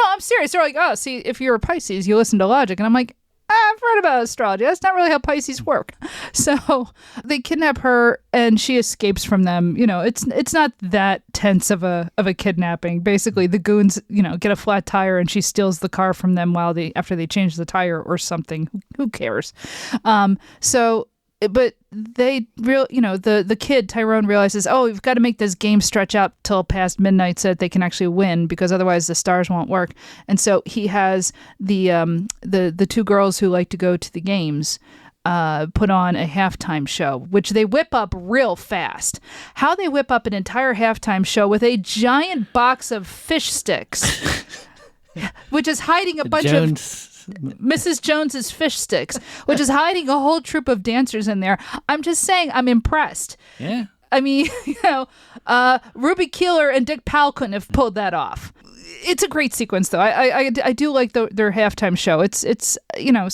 I'm serious. They're like, oh, see, if you're a Pisces, you listen to logic. And I'm like, I've read about astrology. That's not really how Pisces work. So they kidnap her and she escapes from them. You know, it's not that tense of a kidnapping. Basically, the goons, you know, get a flat tire and she steals the car from them after they change the tire or something. Who cares? But the kid Tyrone realizes, oh, we've got to make this game stretch out till past midnight so that they can actually win because otherwise the stars won't work. And so he has the two girls who like to go to the games put on a halftime show, which they whip up real fast. How they whip up an entire halftime show with a giant box of fish sticks, which is hiding a bunch of Mrs. Jones's fish sticks, which is hiding a whole troop of dancers in there. I'm just saying, I'm impressed. Yeah. I mean, you know, Ruby Keeler and Dick Powell couldn't have pulled that off. It's a great sequence, though. I do like their halftime show. It's you know,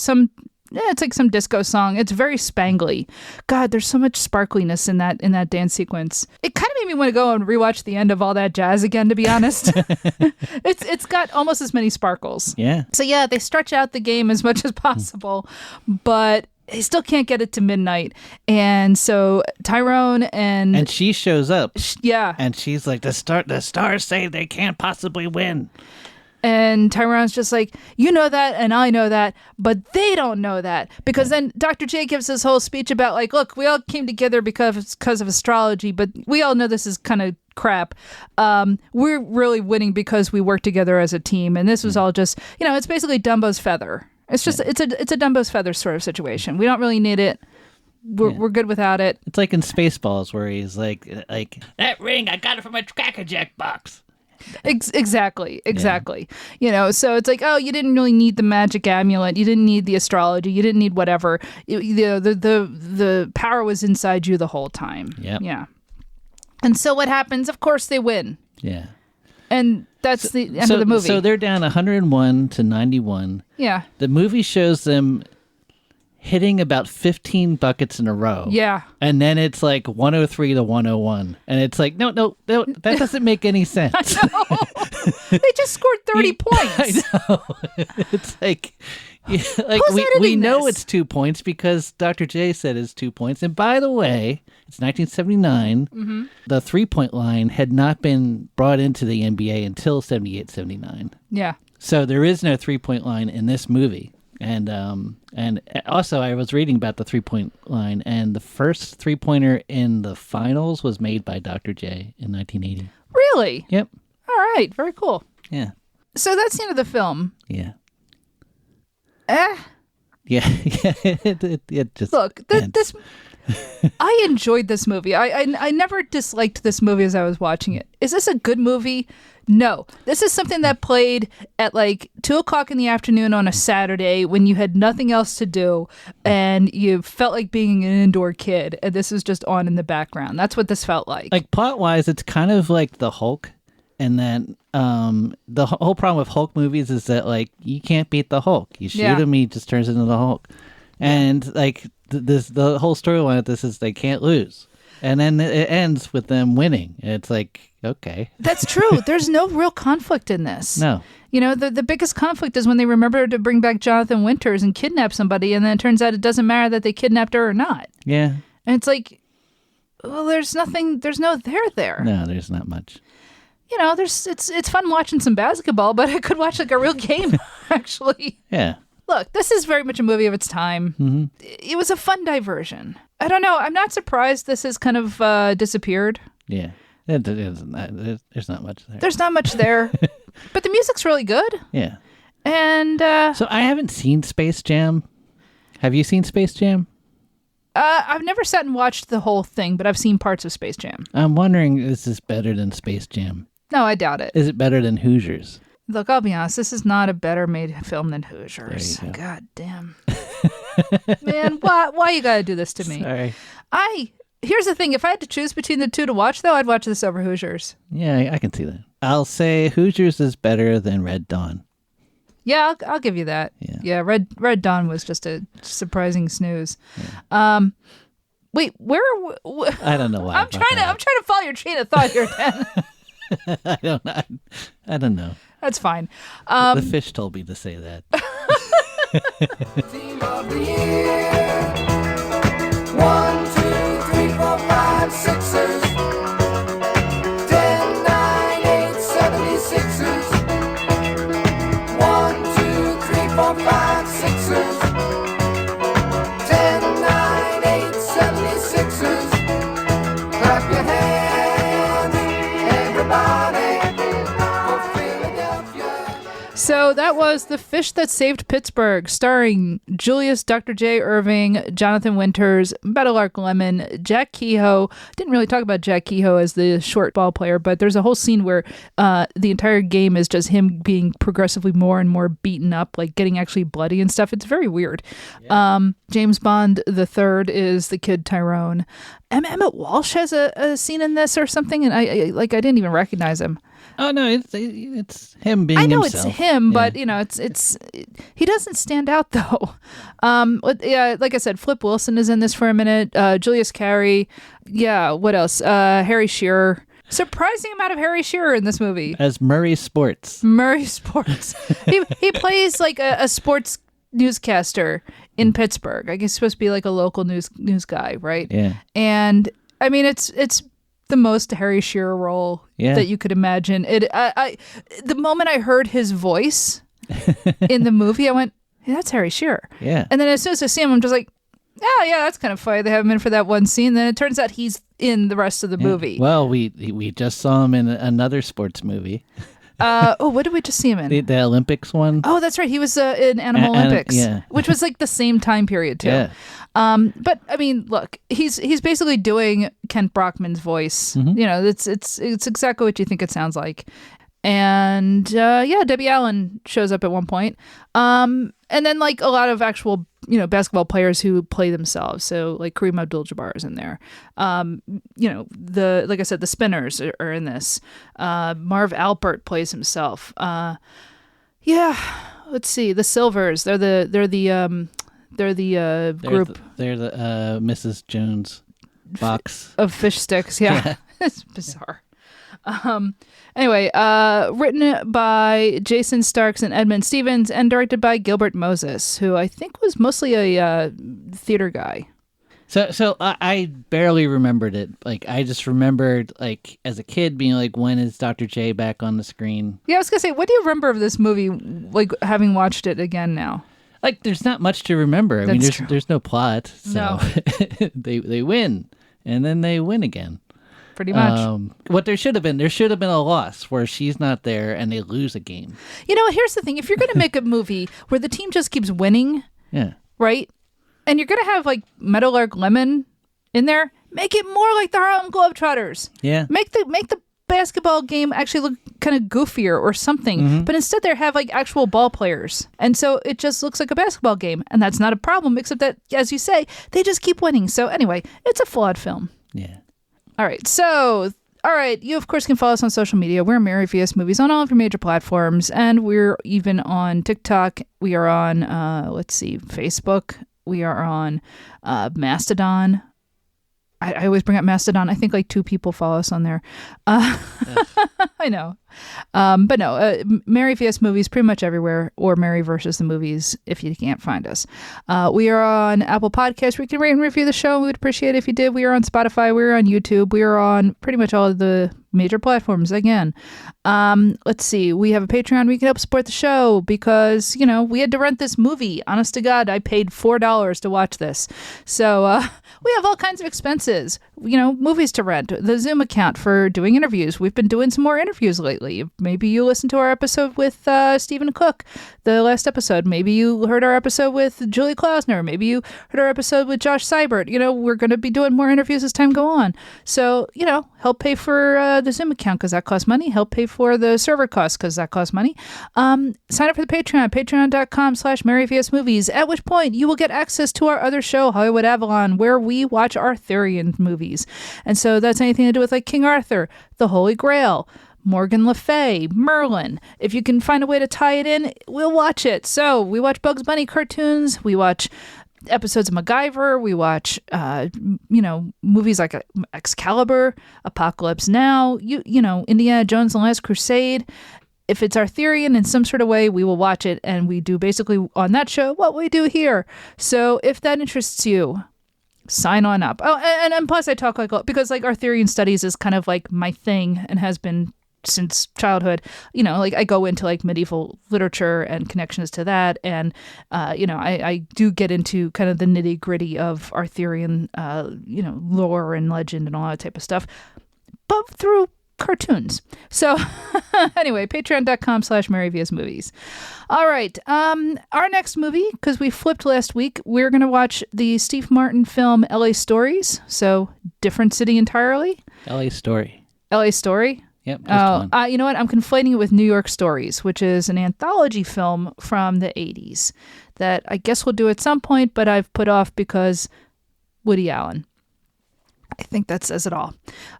it's like some disco song. It's very spangly. God, there's so much sparkliness in that dance sequence. It kind of made me want to go and rewatch the end of All That Jazz again, to be honest. It's got almost as many sparkles. Yeah. So yeah, they stretch out the game as much as possible, but they still can't get it to midnight. And so Tyrone and she shows up. Yeah. And she's like, the stars say they can't possibly win. And Tyrone's just like, you know that, and I know that, but they don't know that. Because then Dr. J gives this whole speech about, like, look, we all came together because of astrology, but we all know this is kind of crap. We're really winning because we work together as a team. And this was all just, you know, it's basically Dumbo's feather. It's just, it's a Dumbo's feather sort of situation. We don't really need it. We're good without it. It's like in Spaceballs where he's like, that ring, I got it from a Cracker Jack box. Exactly. You know, so it's like, oh, you didn't really need the magic amulet. You didn't need the astrology. You didn't need whatever. The power was inside you the whole time. Yep. Yeah. And so what happens? Of course, they win. Yeah. And that's the end of the movie. So they're down 101 to 91. Yeah. The movie shows them hitting about 15 buckets in a row. Yeah. And then it's like 103 to 101. And it's like, no, that doesn't make any sense. I know. They just scored 30 points. I know. It's like, we know it's 2 points because Dr. J said it's 2 points. And by the way, it's 1979. Mm-hmm. The 3-point line had not been brought into the NBA until 78-79. Yeah. So there is no 3-point line in this movie. And also, I was reading about the 3-point line, and the first 3-pointer in the finals was made by Dr. J in 1980. Really? Yep. All right. Very cool. Yeah. So that's the end of the film. Yeah. Eh. Yeah. It just Look, ends. this. I enjoyed this movie. I never disliked this movie as I was watching it. Is this a good movie? No. This is something that played at like 2:00 in the afternoon on a Saturday when you had nothing else to do and you felt like being an indoor kid. And this was just on in the background. That's what this felt like. Like plot wise, it's kind of like the Hulk. And then the whole problem with Hulk movies is that like you can't beat the Hulk. You shoot him, he just turns into the Hulk. And like the whole storyline of this is they can't lose. And then it ends with them winning. It's like, okay. That's true. There's no real conflict in this. No. You know, the biggest conflict is when they remember to bring back Jonathan Winters and kidnap somebody, and then it turns out it doesn't matter that they kidnapped her or not. Yeah. And it's like, well, there's no there. No, there's not much. You know, it's fun watching some basketball, but I could watch like a real game, actually. Yeah. Look, this is very much a movie of its time. Mm-hmm. It was a fun diversion. I don't know. I'm not surprised this has kind of disappeared. Yeah. There's not much there. There's not much there. But the music's really good. Yeah. And so I haven't seen Space Jam. Have you seen Space Jam? I've never sat and watched the whole thing, but I've seen parts of Space Jam. I'm wondering, is this better than Space Jam? No, I doubt it. Is it better than Hoosiers? Look, I'll be honest. This is not a better made film than Hoosiers. There you go. God damn. Man, why you gotta do this to me? Sorry. Here's the thing. If I had to choose between the two to watch, though, I'd watch this over Hoosiers. Yeah, I can see that. I'll say Hoosiers is better than Red Dawn. Yeah, I'll give you that. Yeah, Red Dawn was just a surprising snooze. Yeah. Wait, where? I don't know why. I'm trying to follow your chain of thought here, Dan. I don't know. That's fine. The fish told me to say that. Team of the year. 1, 2, 3, 4, 5, 6s. 10, 9, 8, 76s. 1, 2, 3, 4, 5, 6s. 10, 9, 8, 76s. Clap your hands, everybody, for Philadelphia. So that was The Fish That Saved Pittsburgh, starring Julius, Dr. J. Irving, Jonathan Winters, Meadowlark Lemon, Jack Kehoe. Didn't really talk about Jack Kehoe as the short ball player, but there's a whole scene where the entire game is just him being progressively more and more beaten up, like getting actually bloody and stuff. It's very weird. Yeah. James Bond the Third is the kid Tyrone. Emmett Walsh has a scene in this or something, and I didn't even recognize him. Oh no, it's him being. I know himself. it's him, but you know, he doesn't stand out though. Yeah, like I said, Flip Wilson is in this for a minute. Julius Carey, yeah. What else? Harry Shearer. Surprising amount of Harry Shearer in this movie As Murray Sports. Murray Sports. he plays like a sports newscaster in Pittsburgh. I guess he's supposed to be like a local news guy, right? Yeah. And I mean, it's the most Harry Shearer role that you could imagine. The moment I heard his voice in the movie, I went, hey, that's Harry Shearer. Yeah. And then as soon as I see him, I'm just like, oh, yeah, that's kind of funny. They have him in for that one scene. Then it turns out he's in the rest of the movie. Well, we just saw him in another sports movie. What did we just see him in? The Olympics one. Oh, that's right. He was in Animal Olympics, which was like the same time period too. Yeah. But I mean, look, he's basically doing Kent Brockman's voice. Mm-hmm. You know, it's exactly what you think it sounds like. And Debbie Allen shows up at one point. And then like a lot of actual, basketball players who play themselves. So like Kareem Abdul-Jabbar is in there. Like I said, the Spinners are in this. Marv Alpert plays himself. Let's see. The Silvers. They're the group. They're the Mrs. Jones box of fish sticks. Yeah. It's bizarre. Anyway, written by Jason Starks and Edmond Stevens and directed by Gilbert Moses, who I think was mostly a theater guy. So I barely remembered it. Like, I just remembered, like, as a kid being like, when is Dr. J back on the screen? Yeah, I was going to say, what do you remember of this movie, like, having watched it again now? Like, there's not much to remember. I mean, there's no plot. So no. they win, and then they win again. Pretty much. What there should have been a loss where she's not there and they lose a game. You know, here's the thing. If you're going to make a movie where the team just keeps winning, Yeah. right? And you're going to have like Meadowlark Lemon in there, make it more like the Harlem Globetrotters. Yeah. Make the basketball game actually look kind of goofier or something. But instead they have like actual ball players. And so it just looks like a basketball game. And that's not a problem, except that, as you say, they just keep winning. So anyway, it's a flawed film. Yeah. All right. So, all right. You, of course, can follow us on social media. We're Mary vs. Movies on all of your major platforms. And we're even on TikTok. We are on, Facebook. We are on Mastodon. I always bring up Mastodon. I think like 2 people follow us on there. I know. But no, Mary vs. Movies pretty much everywhere, or Mary versus the Movies if you can't find us. We are on Apple Podcasts where you can rate and review the show. We would appreciate it if you did. We are on Spotify. We are on YouTube. We are on pretty much all of the major platforms again. Let's see. We have a Patreon where you can help support the show because, you know, we had to rent this movie. Honest to God, I paid $4 to watch this. So we have all kinds of expenses, you know, movies to rent, the Zoom account for doing interviews. We've been doing some more interviews lately. Maybe you listened to our episode with Stephen Cook, the last episode. Maybe you heard our episode with Julie Klausner. Maybe you heard our episode with Josh Seibert. You know, we're going to be doing more interviews as time go on. So, you know, help pay for the Zoom account because that costs money. Help pay for the server costs because that costs money. Sign up for the Patreon, patreon.com/Mary vs. Movies, at which point you will get access to our other show, Hollywood Avalon, where we watch Arthurian movies. And so that's anything to do with like King Arthur, the Holy Grail, Morgan Le Fay, Merlin. If you can find a way to tie it in, we'll watch it. So we watch Bugs Bunny cartoons. We watch episodes of MacGyver. We watch, movies like Excalibur, Apocalypse Now, Indiana Jones and the Last Crusade. If it's Arthurian in some sort of way, we will watch it. And we do basically on that show what we do here. So if that interests you, sign on up. Oh, and plus I talk because Arthurian studies is kind of like my thing and has been since childhood. You know, like I go into like medieval literature and connections to that. And, I do get into kind of the nitty gritty of Arthurian, lore and legend and all that type of stuff, but through cartoons. So anyway, patreon.com/Mary vs. Movies. All right. Our next movie, because we flipped last week, we're going to watch the Steve Martin film LA Stories. So different city entirely. LA Story. LA Story. Yep. Just one. You know what? I'm conflating it with New York Stories, which is an anthology film from the 80s that I guess we'll do at some point, but I've put off because Woody Allen. I think that says it all.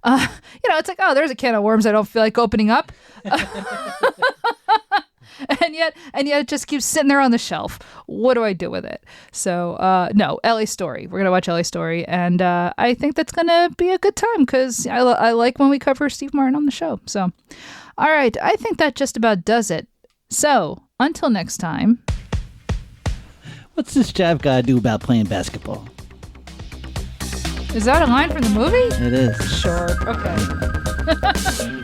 It's like, oh, there's a can of worms I don't feel like opening up. And yet it just keeps sitting there on the shelf. What do I do with it? So, no, LA Story. We're going to watch LA Story. And I think that's going to be a good time because I like when we cover Steve Martin on the show. So, all right. I think that just about does it. So, until next time. What's this job got to do about playing basketball? Is that a line from the movie? It is. Sure. Okay.